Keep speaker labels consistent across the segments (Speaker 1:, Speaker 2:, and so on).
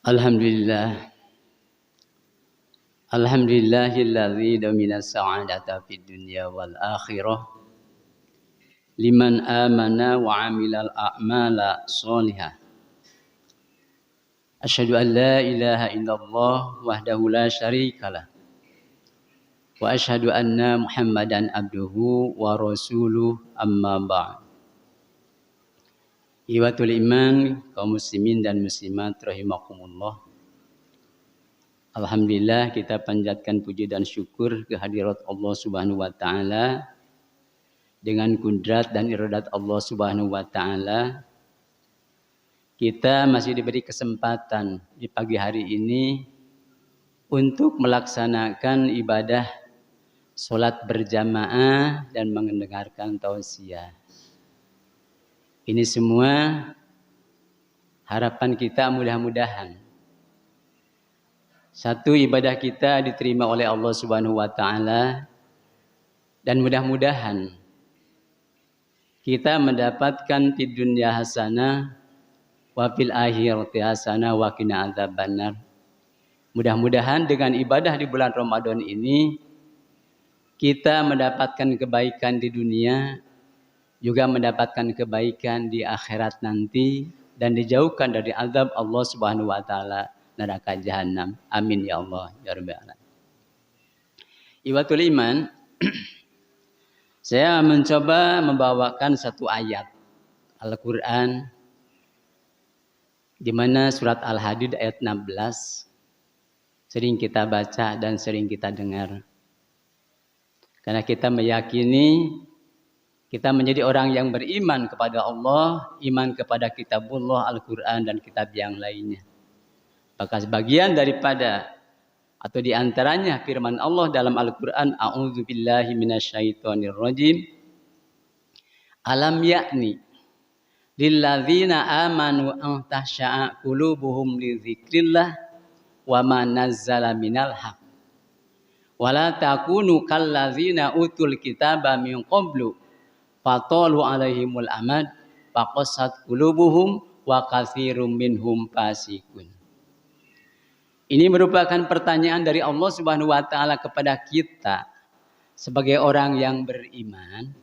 Speaker 1: Alhamdulillah. Alhamdulillahilladzi domina sa'adata fid dunya wal akhirah liman amana wa amilal a'mala sholihah. Asyhadu an la ilaha illallah wahdahu la syarikalah wa asyhadu anna Muhammadan abduhu wa rasuluh amma ba'd. Iwatul iman kaum muslimin dan muslimat rahimakumullah. Alhamdulillah kita panjatkan puji dan syukur kehadirat Allah Subhanahu wa taala. Dengan kudrat dan iradat Allah Subhanahu wa taala kita masih diberi kesempatan di pagi hari ini untuk melaksanakan ibadah salat berjamaah dan mendengarkan tausiah. Ini semua harapan kita mudah-mudahan satu ibadah kita diterima oleh Allah Subhanahu wa taala dan mudah-mudahan kita mendapatkan di dunia hasanah wa fil akhirati hasanah wa qina adzabannar. Mudah-mudahan dengan ibadah di bulan Ramadan ini kita mendapatkan kebaikan di dunia, juga mendapatkan kebaikan di akhirat nanti dan dijauhkan dari azab Allah Subhanahu wa taala neraka jahanam. Amin ya Allah ya rabbal alamin. Iwatul iman, saya mencoba membawakan satu ayat Al-Qur'an di mana surat Al-Hadid ayat 16 sering kita baca dan sering kita dengar. Karena kita meyakini kita menjadi orang yang beriman kepada Allah, iman kepada kitabullah, Al-Quran, dan kitab yang lainnya. Maka sebagian daripada atau diantaranya firman Allah dalam Al-Quran, A'udzu billahi minasyaitonir rajim. Alam yakni lilladzina amanu an tahsya'a qulubuhum li dzikrillah wa ma nazzala minal haq. Wala takunu kalladzina utul kitaba min qablu fatalu alaihimul amad faqassat qulubuhum wa katsirum minhum fasikun. Ini merupakan pertanyaan dari Allah Subhanahu wa taala kepada kita sebagai orang yang beriman.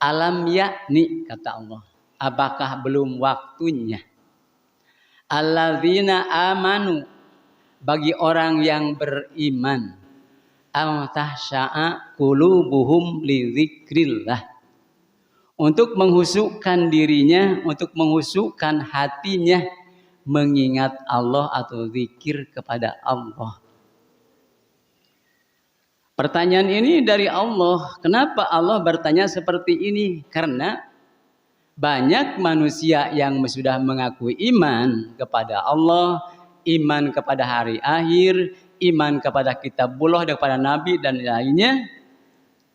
Speaker 1: Alam yakni kata Allah, apakah belum waktunya? Alladzina amanu, bagi orang yang beriman, am tahsya'a qulubuhum li dzikrillah, untuk menghusukkan dirinya, untuk menghusukkan hatinya mengingat Allah atau zikir kepada Allah. Pertanyaan ini dari Allah. Kenapa Allah bertanya seperti ini? Karena banyak manusia yang sudah mengakui iman kepada Allah, iman kepada hari akhir, iman kepada kitabullah dan kepada nabi dan lainnya,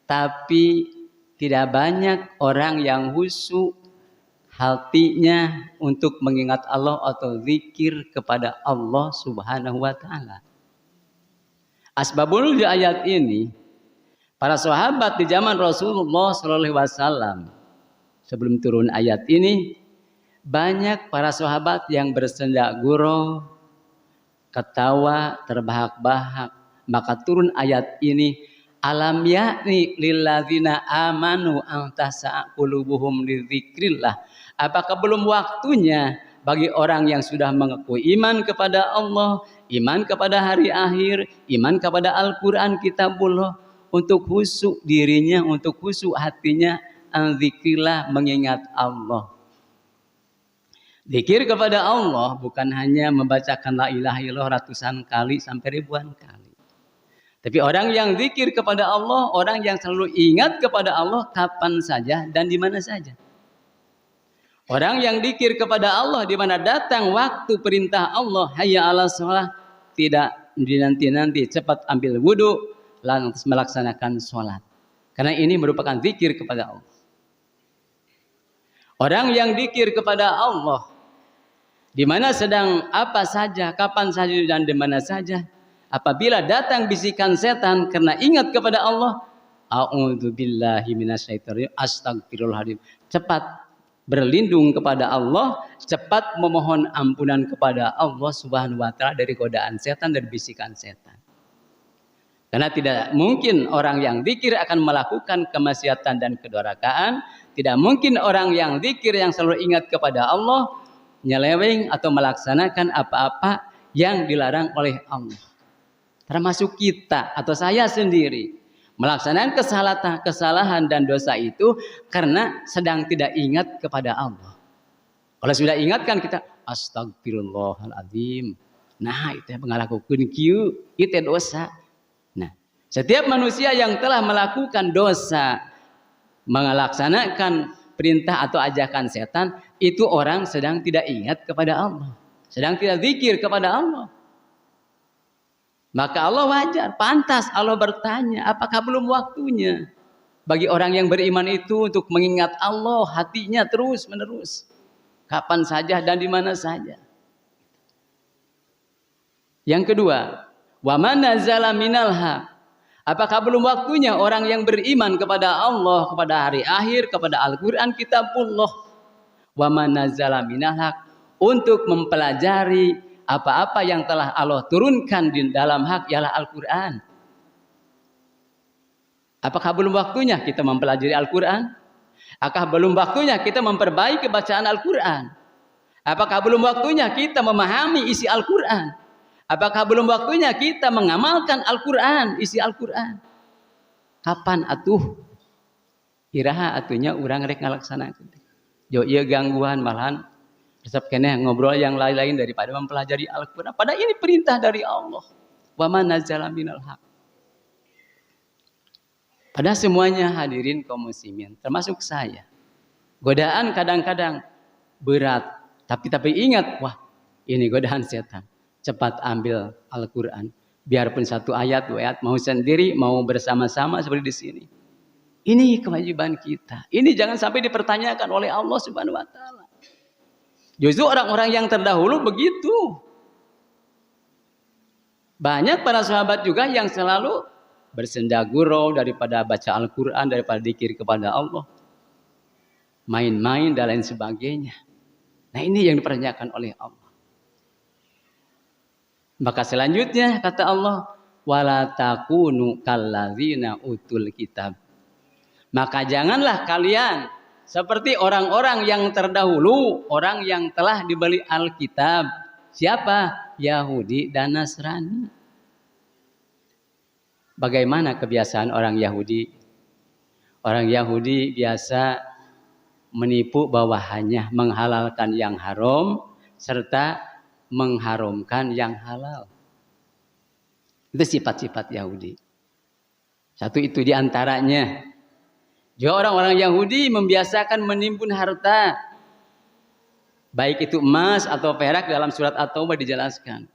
Speaker 1: tapi tidak banyak orang yang khusyuk hatinya untuk mengingat Allah atau zikir kepada Allah Subhanahu wa taala. Asbabul di ayat ini, para sahabat di zaman Rasulullah sallallahu alaihi wasallam sebelum turun ayat ini, banyak para sahabat yang bersendak gurau, ketawa, terbahak-bahak. Maka turun ayat ini, alam yakni lilladzina amanu an tahsya'a qulubuhum li dzikrillah. Apakah belum waktunya bagi orang yang sudah mengakui iman kepada Allah, iman kepada hari akhir, iman kepada Al-Quran, kitabullah, untuk khusyuk dirinya, untuk khusyuk hatinya, an dzikrillah, mengingat Allah. Zikir kepada Allah bukan hanya membacakan la ilaha illallah ratusan kali sampai ribuan kali. Tapi orang yang zikir kepada Allah, orang yang selalu ingat kepada Allah kapan saja dan di mana saja. Orang yang zikir kepada Allah di mana datang waktu perintah Allah, hayya 'alas shalah, tidak dinanti-nanti, cepat ambil wudu lantas melaksanakan sholat. Karena ini merupakan zikir kepada Allah. Orang yang zikir kepada Allah di mana sedang apa saja, kapan saja dan di mana saja. Apabila datang bisikan setan karena ingat kepada Allah, a'udzubillahi minasyaitonir rajim, astagfirullahaladzim, cepat berlindung kepada Allah, cepat memohon ampunan kepada Allah Subhanahu wa taala dari godaan setan dan bisikan setan. Karena tidak mungkin orang yang zikir akan melakukan kemaksiatan dan kedurhakaan, tidak mungkin orang yang zikir yang selalu ingat kepada Allah nyeleweng atau melaksanakan apa-apa yang dilarang oleh Allah. Termasuk kita atau saya sendiri melaksanakan kesalahan dan dosa itu karena sedang tidak ingat kepada Allah. Kalau sudah ingatkan kita astagfirullahaladzim. Nah, itu yang ngalakukeun kieu, itu dosa. Nah, setiap manusia yang telah melakukan dosa, melaksanakan perintah atau ajakan setan, itu orang sedang tidak ingat kepada Allah, sedang tidak zikir kepada Allah. Maka Allah wajar, pantas Allah bertanya, apakah belum waktunya bagi orang yang beriman itu untuk mengingat Allah hatinya terus menerus, kapan saja dan di mana saja. Yang kedua, wa man nazala minal haq. Apakah belum waktunya orang yang beriman kepada Allah, kepada hari akhir, kepada Al-Qur'an kitabullah, wa man nazala minal haq, untuk mempelajari apa-apa yang telah Allah turunkan di dalam hak ialah Al-Qur'an. Apakah belum waktunya kita mempelajari Al-Qur'an? Apakah belum waktunya kita memperbaiki bacaan Al-Qur'an? Apakah belum waktunya kita memahami isi Al-Qur'an? Apakah belum waktunya kita mengamalkan Al-Qur'an, isi Al-Qur'an? Kapan atuh? Iraha atunya urang rek ngalaksanakeun. Jo ieu gangguan malahan resep keneh ngobrol yang lain-lain daripada mempelajari Al-Qur'an. Padahal ini perintah dari Allah. Wa man nazala minal haq. Padahal semuanya hadirin kaum muslimin, termasuk saya. Godaan kadang-kadang berat, tapi ingat, wah, ini godaan setan. Cepat ambil Al-Qur'an. Biarpun satu ayat, dua ayat, mau sendiri, mau bersama-sama seperti di sini. Ini kewajiban kita. Ini jangan sampai dipertanyakan oleh Allah Subhanahu wa taala. Justru orang-orang yang terdahulu begitu. Banyak para sahabat juga yang selalu bersenda gurau daripada baca Al-Qur'an, daripada zikir kepada Allah. Main-main dan lain sebagainya. Nah, ini yang dipertanyakan oleh Allah. Maka selanjutnya kata Allah, wala takunu kallazina utul kitab. Maka janganlah kalian seperti orang-orang yang terdahulu, orang yang telah diberi Alkitab. Siapa? Yahudi dan Nasrani. Bagaimana kebiasaan orang Yahudi? Orang Yahudi biasa menipu bawahannya, menghalalkan yang haram serta mengharamkan yang halal. Itu sifat-sifat Yahudi. Satu itu diantaranya. Juga orang-orang Yahudi membiasakan menimbun harta. Baik itu emas atau perak, dalam surat At-Taubah dijelaskan.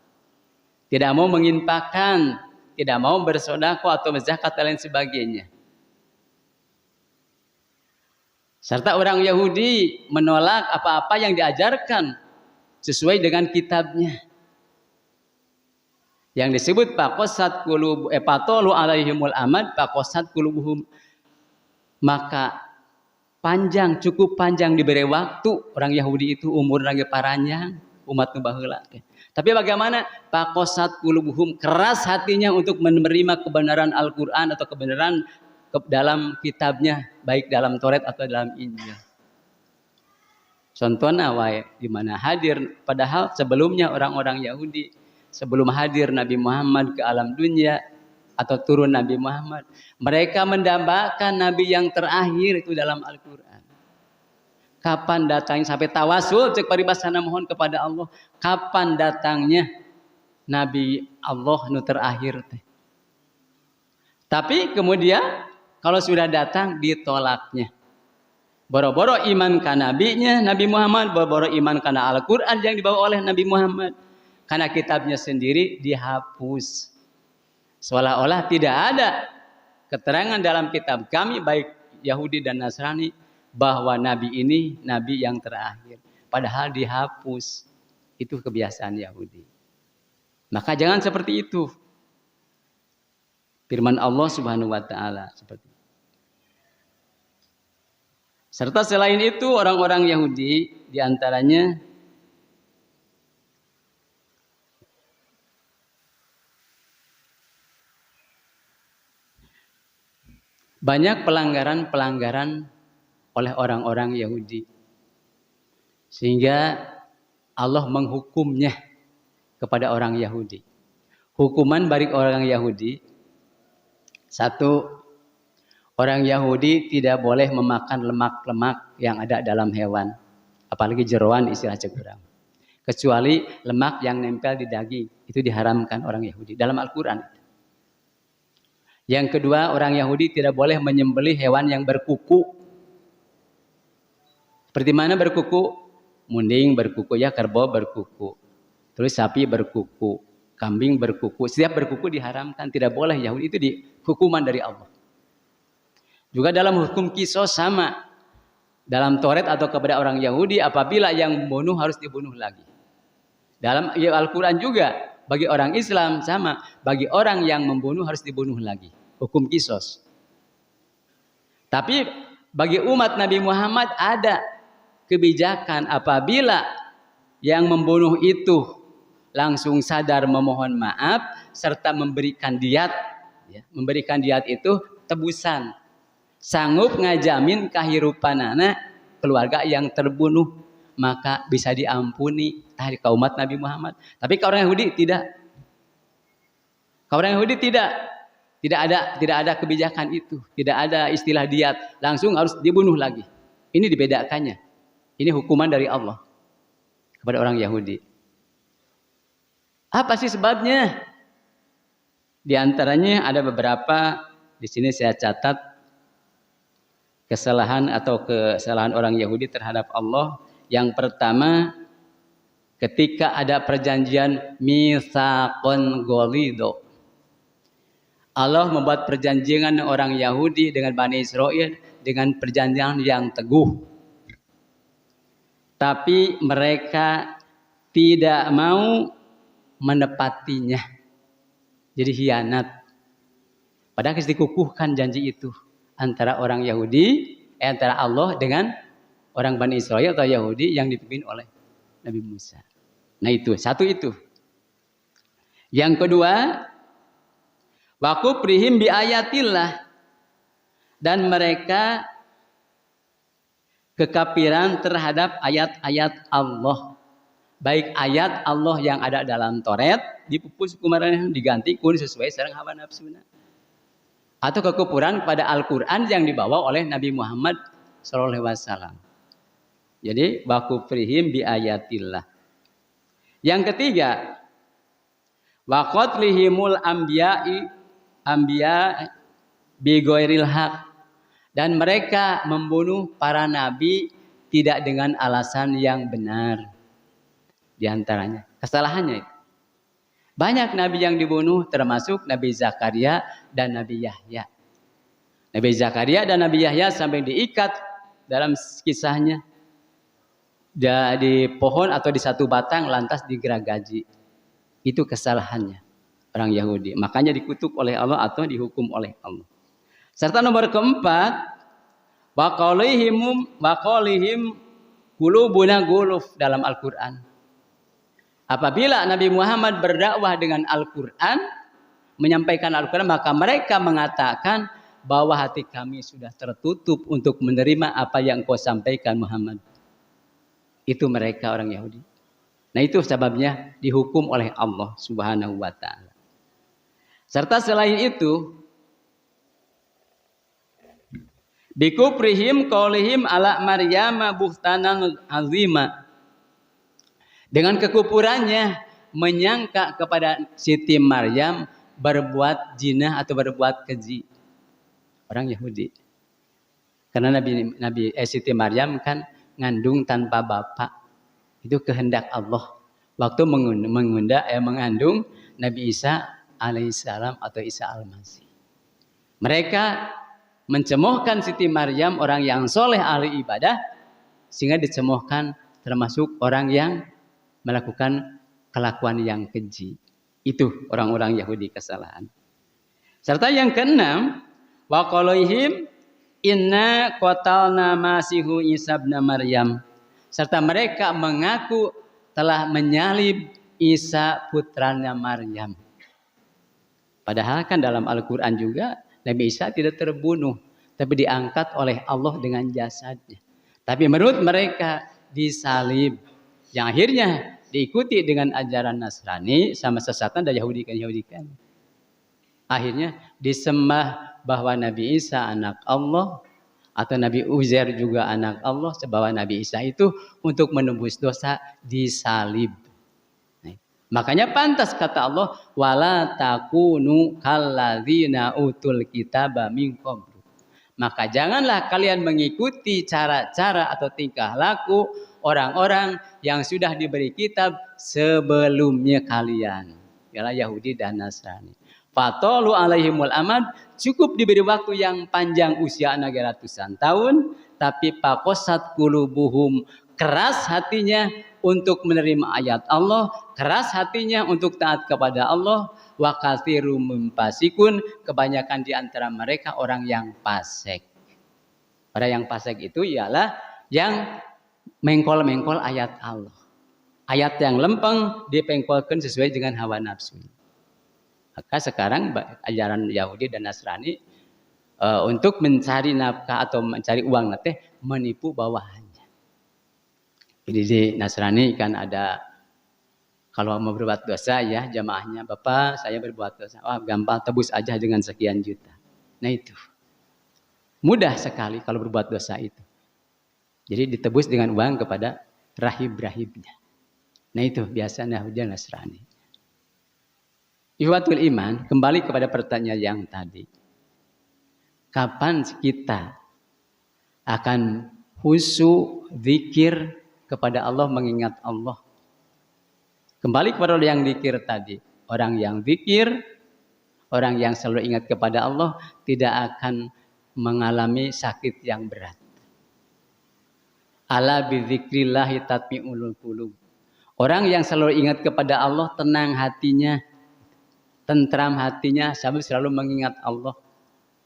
Speaker 1: Tidak mau menginfakkan, tidak mau bersedekah atau berzakat dan lain sebagainya. Serta orang Yahudi menolak apa-apa yang diajarkan sesuai dengan kitabnya. Yang disebut faqasat qulub patolu alaihimul amad faqasat qulubuhum. Maka panjang, cukup panjang diberi waktu orang Yahudi itu umur lagi paranjang umat nu baheula. Tapi bagaimana? Faqasat qulubuhum, keras hatinya untuk menerima kebenaran Al-Qur'an atau kebenaran dalam kitabnya, baik dalam Taurat atau dalam Injil. Contohnya wae di mana hadir, padahal sebelumnya orang-orang Yahudi sebelum hadir Nabi Muhammad ke alam dunia atau turun Nabi Muhammad, mereka mendambakan Nabi yang terakhir itu dalam Al-Qur'an. Kapan datangnya sampai tawasul cek paribasana mohon kepada Allah, kapan datangnya Nabi Allah nu terakhir teh. Tapi kemudian kalau sudah datang ditolaknya. Boro-boro iman ka nabinya Nabi Muhammad, boro-boro iman kana Al-Qur'an yang dibawa oleh Nabi Muhammad. Karena kitabnya sendiri dihapus. Seolah-olah tidak ada keterangan dalam kitab kami baik Yahudi dan Nasrani bahwa nabi ini nabi yang terakhir. Padahal dihapus. Itu kebiasaan Yahudi. Maka jangan seperti itu. Firman Allah Subhanahu wa taala seperti itu. Serta selain itu orang-orang Yahudi diantaranya banyak pelanggaran-pelanggaran oleh orang-orang Yahudi. Sehingga Allah menghukumnya kepada orang Yahudi. Hukuman bagi orang Yahudi, satu, orang Yahudi tidak boleh memakan lemak-lemak yang ada dalam hewan. Apalagi jeroan istilah Cekurang. Kecuali lemak yang nempel di daging. Itu diharamkan orang Yahudi dalam Al-Quran. Yang kedua, orang Yahudi tidak boleh menyembelih hewan yang berkuku. Seperti mana berkuku? Munding berkuku, ya kerbau berkuku. Terus sapi berkuku, kambing berkuku. Setiap berkuku diharamkan, tidak boleh Yahudi. Itu hukuman dari Allah. Juga dalam hukum kisos sama. Dalam Taurat atau kepada orang Yahudi, apabila yang membunuh harus dibunuh lagi. Dalam Al-Quran juga, bagi orang Islam sama. Bagi orang yang membunuh harus dibunuh lagi. Hukum kisos. Tapi bagi umat Nabi Muhammad ada kebijakan apabila yang membunuh itu langsung sadar memohon maaf serta memberikan diat. Ya, memberikan diat itu tebusan. Sanggup ngajamin kahirupanana keluarga yang terbunuh, maka bisa diampuni dari kaum umat Nabi Muhammad. Tapi kalau orang Yahudi tidak. Kalau orang Yahudi tidak ada kebijakan itu, tidak ada istilah diat, langsung harus dibunuh lagi. Ini dibedakannya. Ini hukuman dari Allah kepada orang Yahudi. Apa sih sebabnya? Di antaranya ada beberapa, di sini saya catat kesalahan orang Yahudi terhadap Allah. Yang pertama, ketika ada perjanjian mitsaqon ghalidho. Allah membuat perjanjian orang Yahudi dengan Bani Israel dengan perjanjian yang teguh. Tapi mereka tidak mau menepatinya. Jadi hianat. Padahal dikukuhkan janji itu antara orang Yahudi, antara Allah dengan orang Bani Israel atau Yahudi yang dipimpin oleh Nabi Musa. Nah itu, satu itu. Yang kedua, wa kufrihim bi ayatillah, dan mereka kekafiran terhadap ayat-ayat Allah. Baik ayat Allah yang ada dalam Taurat dipupus kumaran diganti kun sesuai sareng hawa nafsuna. Atau kekufuran pada Al-Qur'an yang dibawa oleh Nabi Muhammad sallallahu alaihi wasallam. Jadi wa kufrihim bi ayatillah. Yang ketiga, wa qatlihimul anbiya bi ghairil haq, dan mereka membunuh para nabi tidak dengan alasan yang benar. Di antaranya kesalahannya itu. Banyak nabi yang dibunuh termasuk Nabi Zakaria dan Nabi Yahya. Nabi Zakaria dan Nabi Yahya sampai diikat dalam kisahnya di pohon atau di satu batang lantas digeragaji. Itu kesalahannya orang Yahudi. Makanya dikutuk oleh Allah atau dihukum oleh Allah. Serta nomor keempat, waqalihim qulubuna guluf dalam Al-Qur'an. Apabila Nabi Muhammad berdakwah dengan Al-Qur'an, menyampaikan Al-Qur'an, maka mereka mengatakan bahwa hati kami sudah tertutup untuk menerima apa yang kau sampaikan Muhammad. Itu mereka orang Yahudi. Nah itu sebabnya dihukum oleh Allah Subhanahu wa ta'ala. Serta selain itu, bikufrihim qaulihim ala Maryama buhtanan azima. Dengan kekufurannya menyangka kepada Siti Maryam berbuat zina atau berbuat keji. Orang Yahudi. Karena Siti Maryam kan ngandung tanpa bapak. Itu kehendak Allah. Waktu mengandung Nabi Isa alaihissalam atau Isa al-Masih. Mereka mencemohkan Siti Maryam orang yang soleh ahli ibadah, sehingga dicemohkan termasuk orang yang melakukan kelakuan yang keji. Itu orang-orang Yahudi kesalahan. Serta yang keenam, wa qalaihim inna qatalna masihu Isa ibn Maryam, serta mereka mengaku telah menyalib Isa putranya Maryam. Padahal kan dalam Al-Quran juga Nabi Isa tidak terbunuh, tapi diangkat oleh Allah dengan jasadnya. Tapi menurut mereka disalib, yang akhirnya diikuti dengan ajaran Nasrani sama sesatan dan Yahudi-Yahudi. Akhirnya disembah bahwa Nabi Isa anak Allah, atau Nabi Uzair juga anak Allah, sebab Nabi Isa itu untuk menembus dosa disalib. Makanya pantas kata Allah, wala takunu kalladzina utul kitaba min qablu. Maka janganlah kalian mengikuti cara-cara atau tingkah laku orang-orang yang sudah diberi kitab sebelumnya kalian, ialah Yahudi dan Nasrani. Fatolu alaihimul amad, cukup diberi waktu yang panjang usia naga ratusan tahun, tapi pakosat kulubuhum, keras hatinya untuk menerima ayat Allah, keras hatinya untuk taat kepada Allah. Wa katsirum mumpasikun, kebanyakan di antara mereka orang yang fasik. Orang yang fasik itu ialah yang mengkol-mengkol ayat Allah. Ayat yang lempeng dipengkolkan sesuai dengan hawa nafsu. Maka sekarang ajaran Yahudi dan Nasrani untuk mencari nafkah atau mencari uang nanti menipu bawahannya. Jadi di Nasrani kan ada, kalau mau berbuat dosa ya jamaahnya, Bapak saya berbuat dosa, wah gampang tebus aja dengan sekian juta. Nah itu mudah sekali kalau berbuat dosa itu. Jadi ditebus dengan uang kepada rahib-rahibnya. Nah itu biasanya Yahudi Nasrani. Ihwatul iman, kembali kepada pertanyaan yang tadi. Kapan kita akan khusyuk zikir kepada Allah, mengingat Allah? Kembali kepada yang zikir tadi. Orang yang zikir, orang yang selalu ingat kepada Allah tidak akan mengalami sakit yang berat. Ala bidzikrillahi tatmi'ul qulub. Orang yang selalu ingat kepada Allah tenang hatinya, tentram hatinya, sambil selalu mengingat Allah.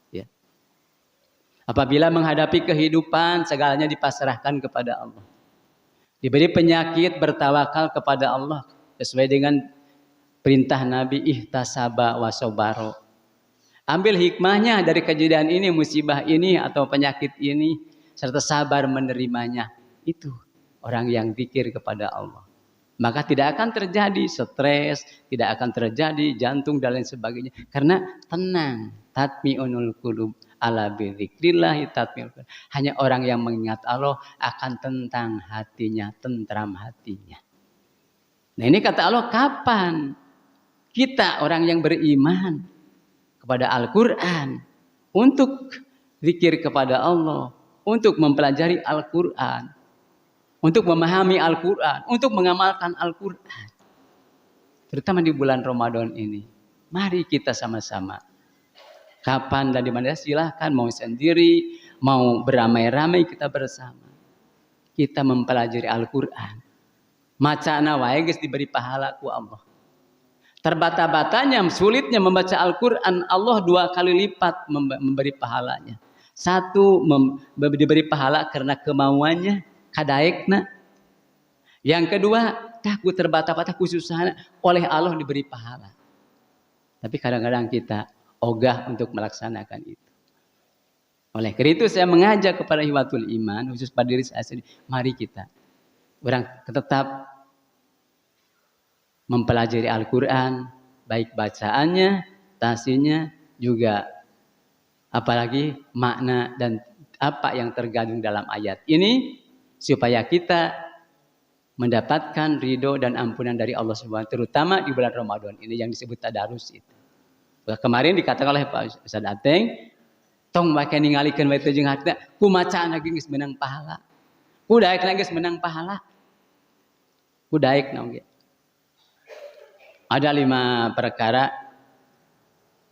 Speaker 1: Ya. Apabila menghadapi kehidupan, segalanya dipasrahkan kepada Allah. Diberi penyakit, bertawakal kepada Allah sesuai dengan perintah Nabi, ihtasaba wasobaro. Ambil hikmahnya dari kejadian ini, musibah ini atau penyakit ini, serta sabar menerimanya. Itu orang yang zikir kepada Allah. Maka tidak akan terjadi stres, tidak akan terjadi jantung dan lain sebagainya. Karena tenang, tatmi'unul qulub ala bidzikrillah tatmi'ul qulub. Hanya orang yang mengingat Allah akan tentang hatinya, tentram hatinya. Nah ini kata Allah, kapan kita orang yang beriman kepada Al-Quran untuk zikir kepada Allah, untuk mempelajari Al-Quran, untuk memahami Al-Quran, untuk mengamalkan Al-Quran. Terutama di bulan Ramadan ini. Mari kita sama-sama. Kapan dan di mana silahkan, mau sendiri, mau beramai-ramai kita bersama. Kita mempelajari Al-Quran. Macana wae geus diberi pahala ku Allah. Terbata-batanya, sulitnya membaca Al-Quran, Allah 2 kali lipat memberi pahalanya. 1 diberi pahala karena kemauannya, kadaekna. Yang kedua, ku terbata-bata khususnya oleh Allah diberi pahala. Tapi kadang-kadang kita ogah untuk melaksanakan itu. Oleh karena itu saya mengajak kepada ihwatul iman, khusus pada diri saya sendiri, mari kita orang tetap mempelajari Al-Quran, baik bacaannya, tafsirnya, juga apalagi makna dan apa yang tergandung dalam ayat ini, supaya kita mendapatkan ridho dan ampunan dari Allah Subhanahu wa taala, terutama di bulan Ramadan ini yang disebut tadarus itu. Kemarin dikatakan oleh Pak Ustaz Ateng, tong make ningalikeun bae teh jeung harta, ku macaan lagi geus menang pahala. Ku daek lagi geus menang pahala. Ku daek naon ge. Ada 5 perkara,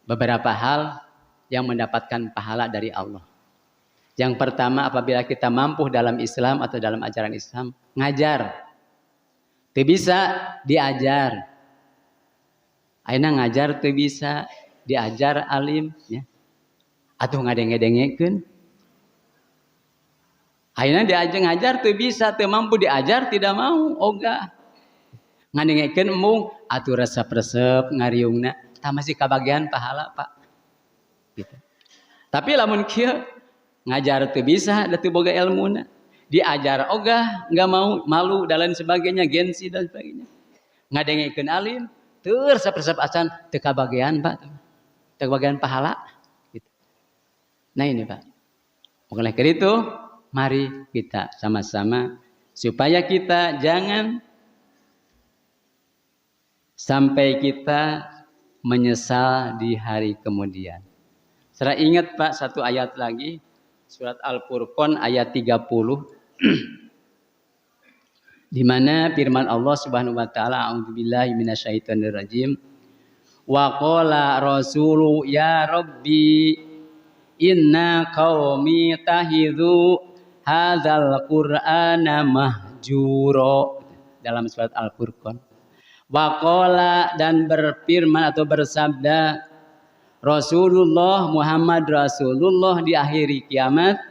Speaker 1: beberapa hal yang mendapatkan pahala dari Allah. Yang pertama, apabila kita mampu dalam Islam atau dalam ajaran Islam, ngajar. Teu bisa diajar. Ayeuna ngajar teu bisa, diajar alim ya. Atuh ngadenge-dengekeun. Ayeuna diajar ngajar teu bisa, teu mampu diajar tidak mau, ogah. Ngandengekeun embung atuh resep-resep ngariungna, tah masih kabagian pahala, Pak. Gitu. Tapi lamun kieu ngajar teu bisa, da teu boga ilmuna. Diajar ogah, enggak mau, malu dan lain sebagainya, gengsi dan sebagainya. Ngadengekeun alim, teu resep-resep acan teu kabagian, Pak. Teu kabagian pahala. Gitu. Nah ini, Pak. Oleh karena itu, mari kita sama-sama supaya kita jangan sampai kita menyesal di hari kemudian. Saya ingat Pak satu ayat lagi, surat Al-Furqan ayat 30, di mana firman Allah Subhanahu wa taala, a'udzubillahi minasyaitonirrajim, wa qala rasulu ya rabbi inna qaumi tahidhu hadzal qur'ana mahjuro, dalam surat Al-Furqan. Waqala, dan berfirman atau bersabda Rasulullah Muhammad Rasulullah di akhir kiamat,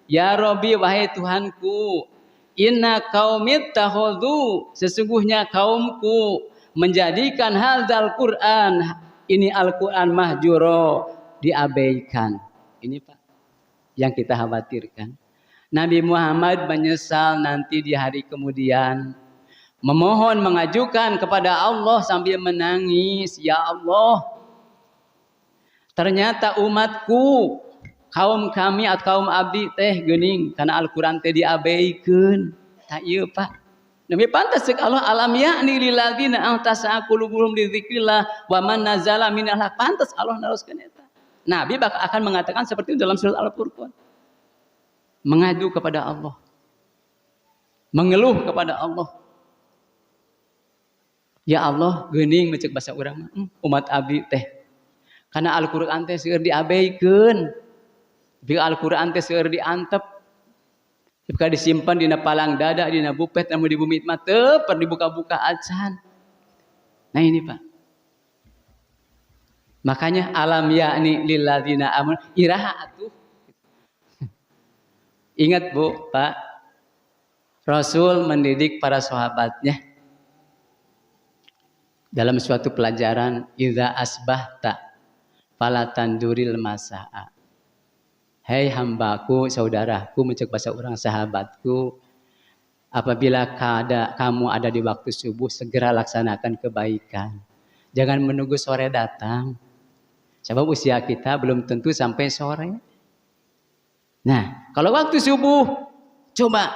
Speaker 1: ya Rabbi, wahai Tuhanku, inna qaumi takhudhu, sesungguhnya kaumku menjadikan hadzal Qur'an, ini Al-Qur'an mahjuro, diabaikan. Ini Pak yang kita khawatirkan. Nabi Muhammad menyesal nanti di hari kemudian, memohon mengajukan kepada Allah sambil menangis, ya Allah, ternyata umatku, kaum kami atau kaum abdi teh geuning karena Al-Qur'an teh diabaikeun. Tah ieu Pak. Nabi pantas cek Allah, alam ya'ni lil ladzina ahtas'a qulubuhum li dzikrillah wa man nazala minal haq, pantas Allah naroskeun eta. Nabi akan mengatakan seperti itu dalam surat Al-Furqan. Mengadu kepada Allah. Mengeluh kepada Allah. Ya Allah, geuning mencek bahasa urang umat abdi teh. Karena Al-Qur'an teh seueur diabaikeun. Bila Al-Qur'an teh seueur diantep. Jika disimpan dina palang dada, dina bupet, namun di bumi mah teu per dibuka-buka acan. Nah ini Pak. Makanya alam yakni lil ladzina amanu, iraha atuh. Ingat Bu, Pak, Rasul mendidik para sahabatnya dalam suatu pelajaran, idza asbahta fala tanduril masaa. Hei hambaku, saudaraku, mencek bahasa orang sahabatku, apabila kamu ada di waktu subuh, segera laksanakan kebaikan. Jangan menunggu sore datang. Sebab usia kita belum tentu sampai sore. Nah, kalau waktu subuh, coba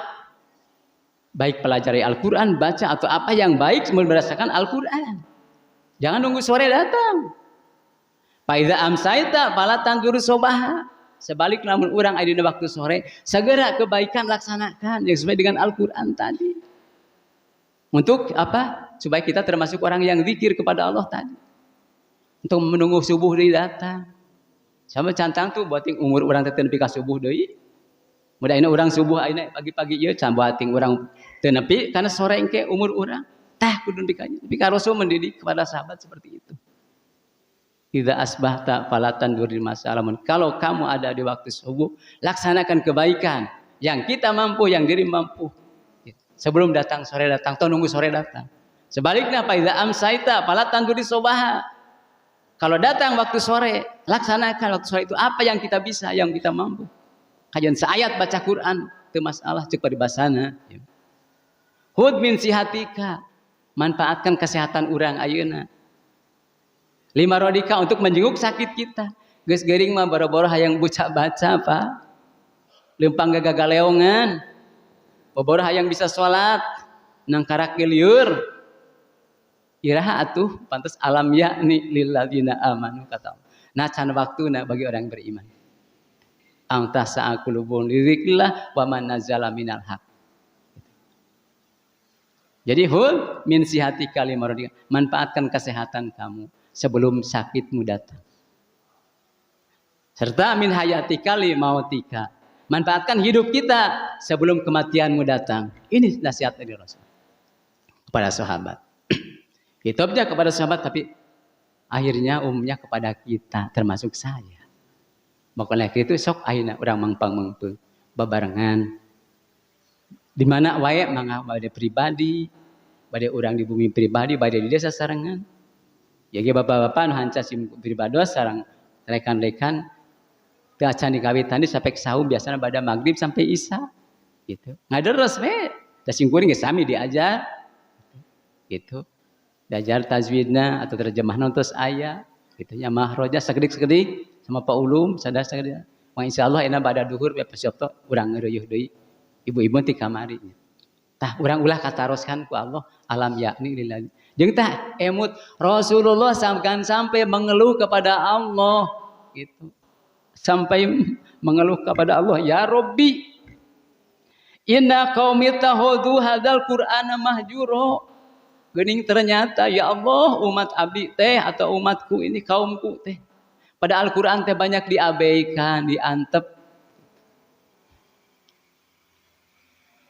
Speaker 1: baik pelajari Al-Quran, baca atau apa yang baik berdasarkan Al-Quran. Jangan nunggu sore datang. Faiza amsaita fala tanzur sobaha. Sebalik namun orang ada di waktu sore, segera kebaikan laksanakan yang sesuai dengan Al-Quran tadi. Untuk apa? Supaya kita termasuk orang yang zikir kepada Allah tadi. Untuk menunggu subuh deui datang. Sama cantang tuh buating umur orang teh nepi ka subuh deui. Mudah ayeuna urang subuh ayeuna pagi-pagi ieu can buating urang teu nepi karena sore engke umur urang. Tah kudu nepi ka ieu. Tapi Rasul mendidik kepada sahabat seperti itu. Idza asbahta fala tanduril masalamun. Kalau kamu ada di waktu subuh, laksanakan kebaikan yang kita mampu, yang diri mampu. Sebelum datang sore datang, atau nunggu sore datang. Sebaliknya fa idza amsaita fala tanduril sobaha. Kalau datang waktu sore, laksanakan waktu sore itu apa yang kita bisa, yang kita mampu. Kajian seayat baca Quran, itu masalah cek paribasana. Hud min sihatika, manfaatkan kesehatan urang ayeuna. 5 rodika untuk menjenguk sakit kita. Geus geuring mah boro-boro hayang baca Pak. Leumpang gagaleongan. Boro-boro hayang bisa salat, nang karakil lieur. Iraha atuh pantas alam yakni lil ladzina amanu kata Allah. Nah can waktuna bagi orang beriman. Angtah sa'aqulubun lidzikrillah wa man nazala minal haq. Jadi hul min sihatika limaradika, manfaatkan kesehatan kamu sebelum sakitmu datang. Serta min hayatika limautika, manfaatkan hidup kita sebelum kematianmu datang. Ini nasihat dari Rasul kepada sahabat. Kitabnya kepada sahabat, tapi akhirnya umumnya kepada kita, termasuk saya. Makanya itu sok ayeuna urang mangpang-mangpeung babarengan Di mana wae mangga bade pribadi, bade urang di bumi pribadi, bade di desa sarengan. Ya ge bapak-bapak nu hanca sim pribados sareng rekan-rekan teu acan dikawitan sampai saum biasana bada maghrib sampai isya gitu. Ngaderes we, da singkuring geus sami diajar gitu. Diajar tajwidna atau terjemahna tos aya gitu nya mahroja sakedik-sakedik sama Pak Ulum sadar sakedik. Mah insyaallah enak bada duhur we pasyopto urang ngeureuh deui. Ibu-ibu ti kamari. Tah urang ulah kataroskan ku Allah alam yakni lillahi. Jeung tah emut Rasulullah sampai mengeluh kepada Allah gitu. Sampai mengeluh kepada Allah, ya Rabbi, inna qaumi tahudu hadzal Qur'ana mahjuro. Geuning ternyata ya Allah umat abdi teh atau umatku ini kaumku teh pada Al-Qur'an teh banyak diabaikan, diantep.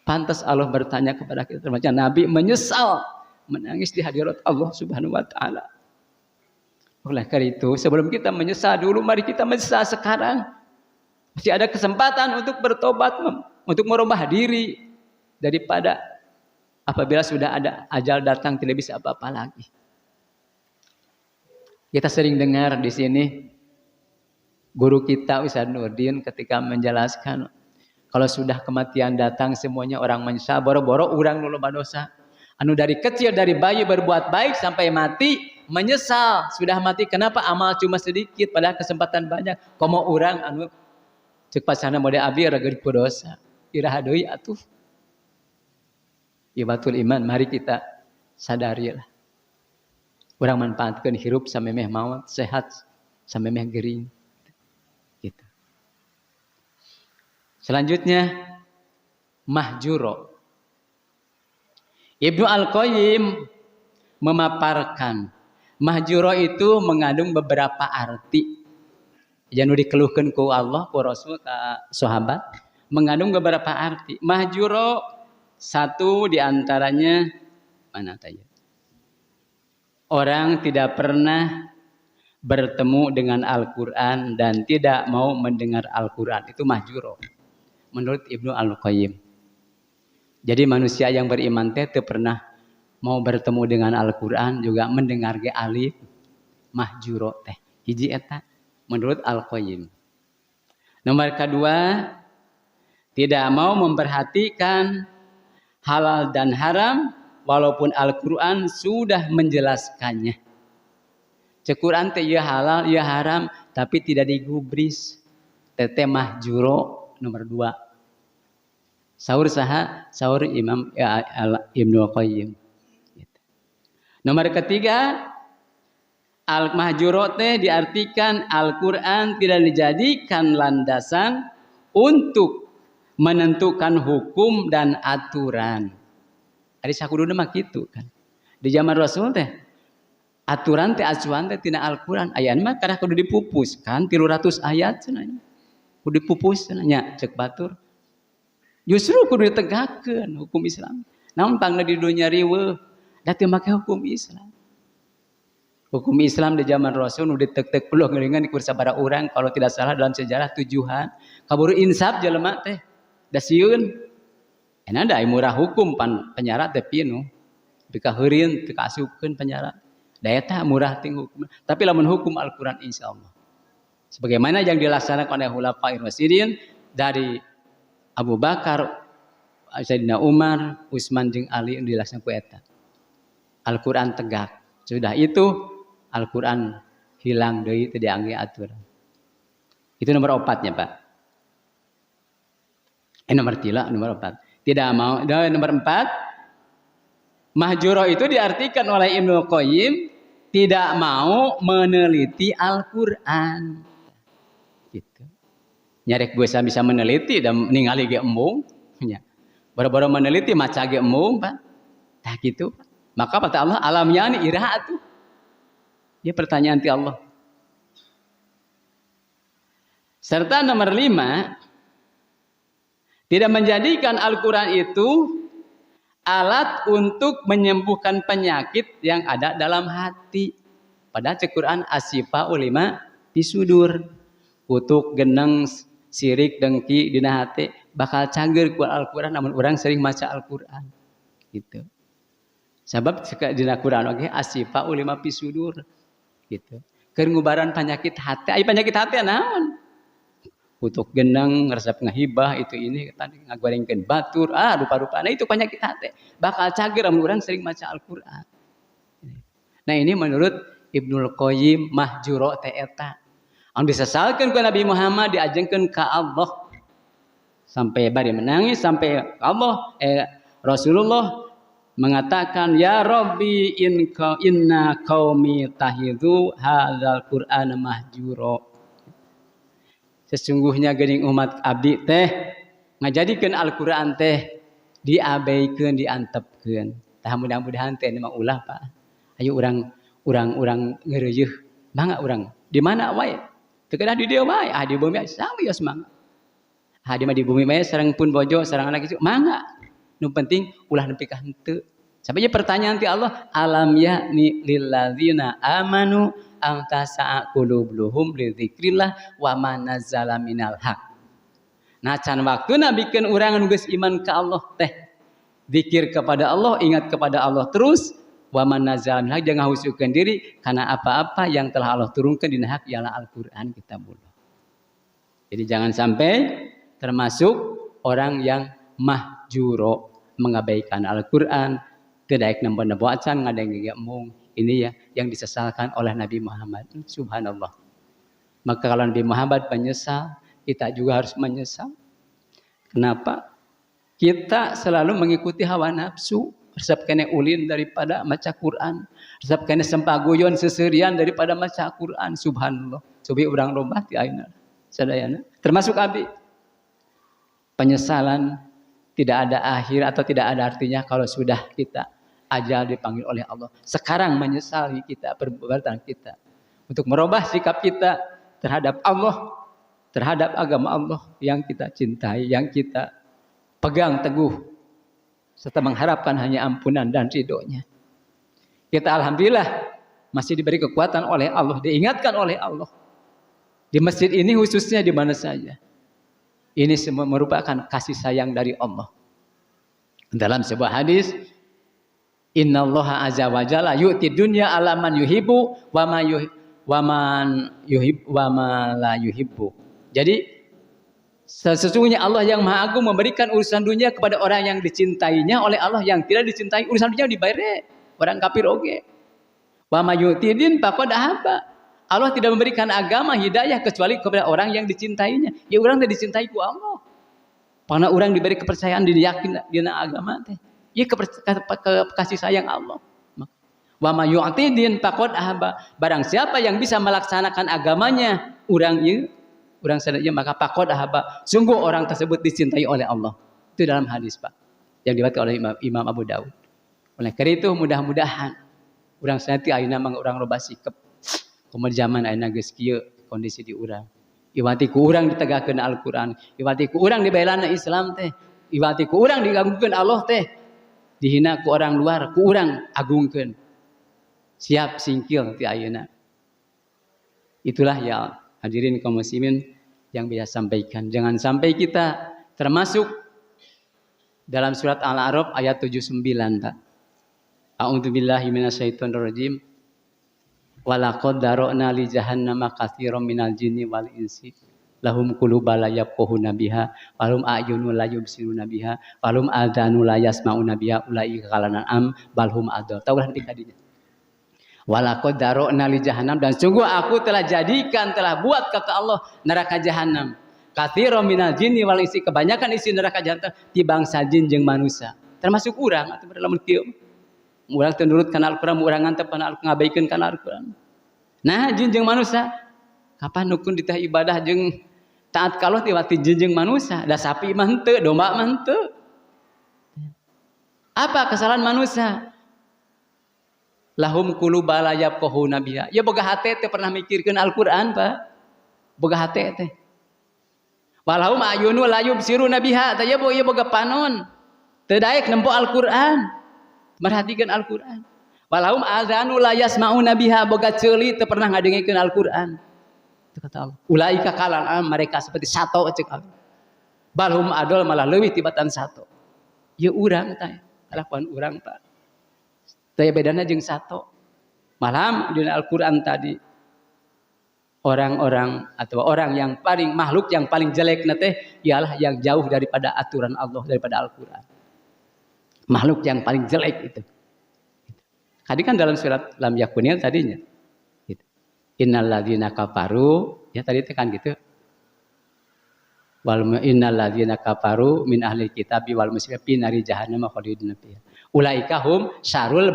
Speaker 1: Pantas Allah bertanya kepada kita macam Nabi menyesal menangis di hadirat Allah Subhanahu wa taala. Oleh karena itu, sebelum kita menyesal dulu, mari kita menyesal sekarang. Masih ada kesempatan untuk bertobat, untuk merubah diri daripada apabila sudah ada ajal datang tidak bisa apa-apa lagi. Kita sering dengar di sini guru kita Ustaz Nurdin ketika menjelaskan kalau sudah kematian datang semuanya orang menyesal, boro-boro urang nu loba dosa. Anu dari kecil dari bayi berbuat baik sampai mati menyesal sudah mati kenapa amal cuma sedikit padahal kesempatan banyak komo urang anu cek pasana mode abdi rageuy ku dosa iraha deui atuh ibatul iman mari kita sadari lah urang manfaatkeun hirup samemeh maot sehat samemeh geuring gitu. Selanjutnya mahjuro. Ibnu Al-Qayyim memaparkan mahjuro itu mengandung beberapa arti. Yang dikeluhkan ku Allah, ku Rasul, ku sahabat, mengandung beberapa arti. Mahjuro satu diantaranya mana tanya? Orang tidak pernah bertemu dengan Al-Quran dan tidak mau mendengar Al-Quran itu mahjuro. Menurut Ibnu Al-Qayyim. Jadi manusia yang beriman teh pernah mau bertemu dengan Al-Quran juga mendengar ge alif mahjuro teh hiji eta menurut Al-Qayyim. Nomor kedua tidak mau memperhatikan halal dan haram walaupun Al-Quran sudah menjelaskannya. Cek Quran teh ieu halal ieu haram tapi tidak digubris teh mahjuro nomor dua. Saur saha? Saur Imam Ibnu Qayyim. Nomor ketiga, al-mahjuro teh diartikan Al-Quran tidak dijadikan landasan untuk menentukan hukum dan aturan. Ari sakuduna mah kitu kan. Di zaman Rasul teh aturan teh acuan teh tina Al-Quran. Aya mah kada kudu dipupuskan 300 ayat cenah. Kudu dipupus cenah cek batur. Justru kudu ditegakkeun hukum Islam. Namun tangna di dunia riweuh da teu make hukum Islam. Hukum Islam di zaman Rasul nu ditek-tek puluh ngeulingan ku sabaraha urang kalau tidak salah dalam sejarah 7-an. Kaburu insaf jelema teh da sieun. Enak da murah hukum penyarat teh pinu. Bika heureun teu kaasupkeun penyarat. Da eta murah ting hukum. Tapi lamun hukum Al-Qur'an insyaallah. Sebagaimana yang dilaksanakan oleh Khulafaur Rasyidin dari Abu Bakar, Sayyidina Umar, Utsman jeung Ali dilaksanakan ku eta. Al-Quran tegak. Sudah itu Al-Quran hilang deui teu diangge aturan. Itu nomor 4-nya, Pak. Nomor 3, nomor 4. Tidak mau. Dan nomor 4, mahjuro itu diartikan oleh Ibnu Qayyim tidak mau meneliti Al-Quran. Gitu. Nyarek gue bisa meneliti dan ningali ge embung. Baru-baru meneliti maca ge embung, Pak. Tah gitu, Pak. Maka kata Allah alamnya ini iraha tuh. Dia pertanyaan ti Allah. Serta nomor 5 tidak menjadikan Al-Quran itu alat untuk menyembuhkan penyakit yang ada dalam hati. Padahal Al-Quran asyifa ulima bisudur. Kutuk, geneng, sirik, dengki dina hati bakal cager ku Al-Qur'an namun orang sering maca Al-Qur'an. Gitu. Sabab dina Qur'an oge asyifa ulima pisudur. Gitu. Keur ngubaran penyakit hati, aya penyakit hati naon? Kutuk geneng, resep ngahibah itu ini tadi ngagorengkeun batur, rupa-rupana itu penyakit hati. Bakal cager mun urang sering maca Al-Qur'an. Nah, ini menurut Ibnul Qayyim mahjuro teh eta. Anu disesalkeun ku Nabi Muhammad diajengkeun ka Allah. Sampai bari menangis sampai Allah Rasulullah mengatakan ya Rabbi inna qaumi tahidhu hadzal Qur'an mahjuro. Sesungguhnya geuning umat abdi teh ngajadikeun Al-Qur'an teh diabeikeun diantepkeun. Tah mudah-mudahan teh mah ulah Pak. Ayo urang ngeureuyeuh mangga urang di mana wae. Teu kedah di dieu wae, di bumi sami geus mangga. Di mah di bumi mah sareng pun bojo sareng anak cucu mangga. Nu penting ulah nepi ka henteu. Sampai pertanyaan ti Allah, alam ya'ni lil ladzina amanu an tasa'a qulubuhum li dzikrillah wa ma nazzala minal haq. Nah can waktuna bikeun urang anu geus iman ka Allah teh zikir kepada Allah, ingat kepada Allah terus wa man nazzala minal haq jangan ngahusukeun diri karena apa-apa yang telah Allah turunkan di hak ialah Al-Qur'an kitabullah. Jadi jangan sampai termasuk orang yang mahjuro mengabaikan Al-Qur'an, kedaik nambah acan ngadengeng ini ya yang disesalkan oleh Nabi Muhammad. Subhanallah. Maka kalau Nabi Muhammad menyesal, kita juga harus menyesal. Kenapa? Kita selalu mengikuti hawa nafsu, resep kene ulin daripada maca Quran, resep kene sempaguyon seserian daripada maca Quran. Subhanallah. Cobi urang robah ti ayeuna sadayana, termasuk abi. Penyesalan tidak ada akhir atau tidak ada artinya kalau sudah kita ajal dipanggil oleh Allah. Sekarang menyesali kita perbuatan kita untuk merubah sikap kita terhadap Allah, terhadap agama Allah yang kita cintai, yang kita pegang teguh serta mengharapkan hanya ampunan dan ridhonya. Kita alhamdulillah masih diberi kekuatan oleh Allah, diingatkan oleh Allah. Di masjid ini khususnya di mana saja. Ini semua merupakan kasih sayang dari Allah. Dalam sebuah hadis, innallaha azza wa jalla yu'ti dunya ala man yuhibbu wa man yuhib wa ma la yuhibbu. Jadi sesungguhnya Allah yang Maha Agung memberikan urusan dunia kepada orang yang dicintainya oleh Allah, yang tidak dicintai urusan dunia dibayar orang kafir oge. Wa ma yu'tidin faqad ahaba. Allah tidak memberikan agama hidayah kecuali kepada orang yang dicintainya. Ya orang teh dicintai ku Allah. Karena orang diberi kepercayaan diyakin dina agama teh. Ya kasih sayang Allah. Wa ma yu'tidin faqad ahaba. Barang siapa yang bisa melaksanakan agamanya urang sadaya maka faqad ahaba. Sungguh orang tersebut dicintai oleh Allah. Itu dalam hadis Pak yang diriwayatkan oleh Imam Abu Daud. Oleh karena itu mudah-mudahan urang sanati ayeuna mah urang loba sikep. Kemudian zaman ayeuna geus kieu kondisi di urang. Iwati ku urang ditegakkeun Al-Qur'an, iwati ku urang dibelana Islam teh, iwati ku urang digagungkeun Allah teh. Dihina ku orang luar, ku urang agungkeun. Siap singkil ti ayeuna. Itulah ya hadirin kaum muslimin yang bisa sampaikan. Jangan sampai kita termasuk dalam surat Al-A'raf ayat 79 Pak. A'udzubillahi minasyaitonir rajim. Walaqad dara'na li jahannama katsiran minal jinni wal insi lahum qulubun la yafqahuna biha walhum a'yunun la yubsiruna biha walhum adhanun la yasma'una biha ulaika kalanam balhum adall. Tahu nanti tadinya. Walaqad dara'na li jahannam, dan sungguh aku telah jadikan, telah buat kata Allah neraka jahanam. Katsiran minal jinni wal insi, kebanyakan isi neraka jahanam ti bangsa jin jeung manusia. Termasuk urang atuh dalam kieu. Urang teu nurut kana Al-Qur'an, urang ngantep kana ngabaikeun kana Al-Qur'an. Nah, jin jeung manusia kapan nukun ditah ibadah jeung taat ka Allah ti wati jin jeung manusia. Da sapi mah henteu, domba mah henteu. Apa kesalahan manusia? Lahum qulubun la yafqahuna biha. Ya boga hate teh pernah mikirkeun Al-Qur'an, Pak. Boga hate teh. Walahum ayunun la yubsiruna biha. Teh ya boga panon. Teu daek nempo Al-Qur'an. Merhatikan Al-Qur'an. Walahum adzanu la yasma'una biha, boga ceuli teu pernah ngadengikeun Al-Qur'an. Itu kata Allah. Ulaika kalanam, mereka seperti sato cek Allah. balhum adol malah leuwih tibatan sato. Ya urang teh kalakuan urang Pak teh bedana jeung sato. Malam di Al-Qur'an tadi orang-orang atau orang yang paling makhluk yang paling jelek teh ialah yang jauh daripada aturan Allah, daripada Al-Qur'an. Makhluk yang paling jelek itu. Tadi kan dalam surat Lam Yakunil tadinya. Gitu. Innal ladzina kafaru, ya tadi kan gitu. Wal innal ladzina kafaru min ahli kitabi wal musyrikin nari jahannam khalidun fiha. Ulaika hum syarrul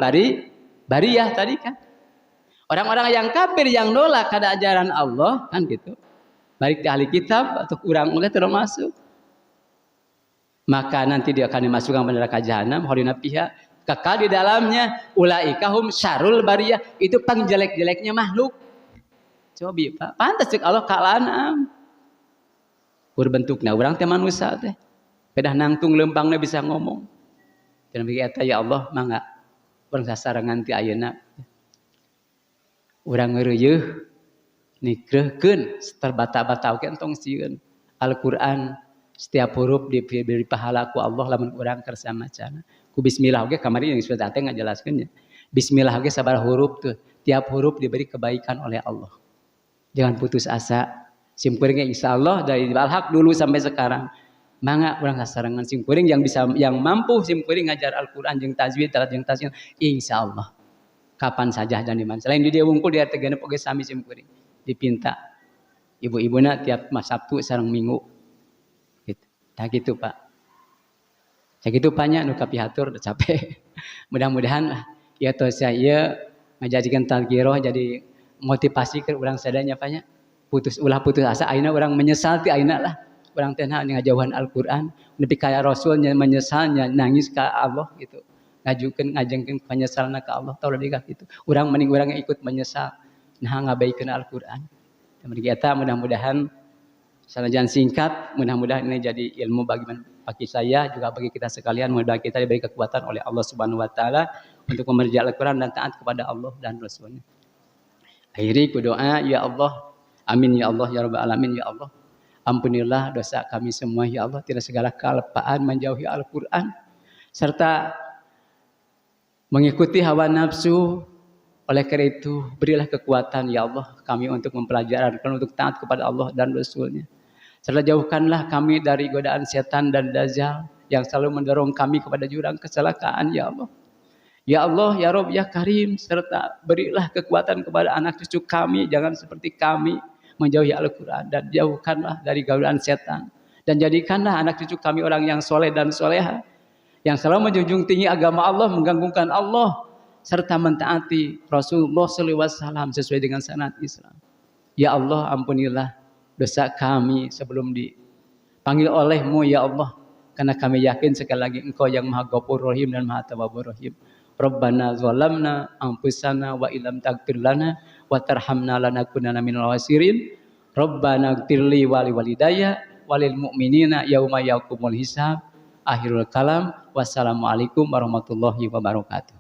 Speaker 1: bariyah tadi kan. Orang-orang yang kafir yang nolak kada ajaran Allah kan gitu. Baik di ahli kitab atau kurang oleh termasuk. Maka nanti dia akan dimasukkan ke neraka jahanam khalidun fiha, kekal di dalamnya. Ulaika hum syarrul bariyah, itu paling jelek-jeleknya makhluk. Coba Pak, pantas cek Allah kalanam. Berbentuknya orang teh manusia teh. Pedah nangtung lempangnya bisa ngomong. Dan begitu ya Allah mangga urang sasarangan ti ayeuna. Urang ngeureuh nikreuhkeun terbata-bata oge entong sieun. Al-Qur'an setiap huruf diberi pahala ku Allah lamun urang kersa macana. Ku bismillah oge kamari yang sudah teh ngajelaskeunnya. Bismillah oge sabar huruf tuh. Tiap huruf diberi kebaikan oleh Allah. Jangan putus asa. Simkuringnya insyaallah dari balhak dulu sampai sekarang. Mangga urang sasarangan simkuring yang bisa yang mampu simkuring ngajar Al-Qur'an jeung tajwid tarat jeung tasniyah insyaallah. Kapan saja dan di mana. Selain di dia wungkul di RT genep oge sami simkuring. Dipinta ibu-ibuna tiap Sabtu sareng Minggu. Gitu. Nah gitu Pak. Sakitu panya nu kapihatur udah capek. Mudah-mudahan ya tos saya ngajadikeun tadhkirah jadi motivasi ke urang sadanya Pak nya. Putus asa ayeuna urang menyesal ti ayeuna lah. Urang teh ngajauhan Al-Qur'an, nepi kaya Rasulnya menyesal nangis ka Allah gitu. Ngajengkeun penyesalan ka Allah tahu deui gitu. Urang mending urang ikut menyesal nah ngabaikeun Al-Qur'an. Demikian eta mudah-mudahan sanajan singkat, mudah-mudahan ini jadi ilmu bagi saya juga bagi kita sekalian, mudah-mudahan kita diberi kekuatan oleh Allah Subhanahu wa taala untuk memerjak Al-Qur'an dan taat kepada Allah dan Rasulnya. Akhiri ku doa, ya Allah, amin ya Allah ya rabbal alamin ya Allah. Ampunilah dosa kami semua ya Allah, tidak segala kealpaan menjauhi Al-Qur'an serta mengikuti hawa nafsu. Oleh karena itu berilah kekuatan ya Allah kami untuk mempelajari untuk taat kepada Allah dan Rasulnya. Serta jauhkanlah kami dari godaan setan dan dajjal yang selalu mendorong kami kepada jurang kecelakaan ya Allah. Ya Allah, ya Rabb, ya Karim, serta berilah kekuatan kepada anak cucu kami jangan seperti kami menjauhi Al-Qur'an dan jauhkanlah dari godaan setan dan jadikanlah anak cucu kami orang yang soleh dan soleha yang selalu menjunjung tinggi agama Allah, menggantungkan Allah serta mentaati Rasulullah SAW sesuai dengan syariat Islam. Ya Allah, ampunilah dosa kami sebelum dipanggil oleh-Mu ya Allah, karena kami yakin sekali lagi Engkau yang Maha Ghafur Rahim dan Maha Tawwabur Rahim. Rabbana zalamna anfusana wa illam taghfir lana wa tarhamna lanakunanna minal khasirin. Rabbana ighfirli wa liwalidayya walil mu'minina yauma yaqumul hisab. Akhirul kalam. Wassalamualaikum warahmatullahi wabarakatuh.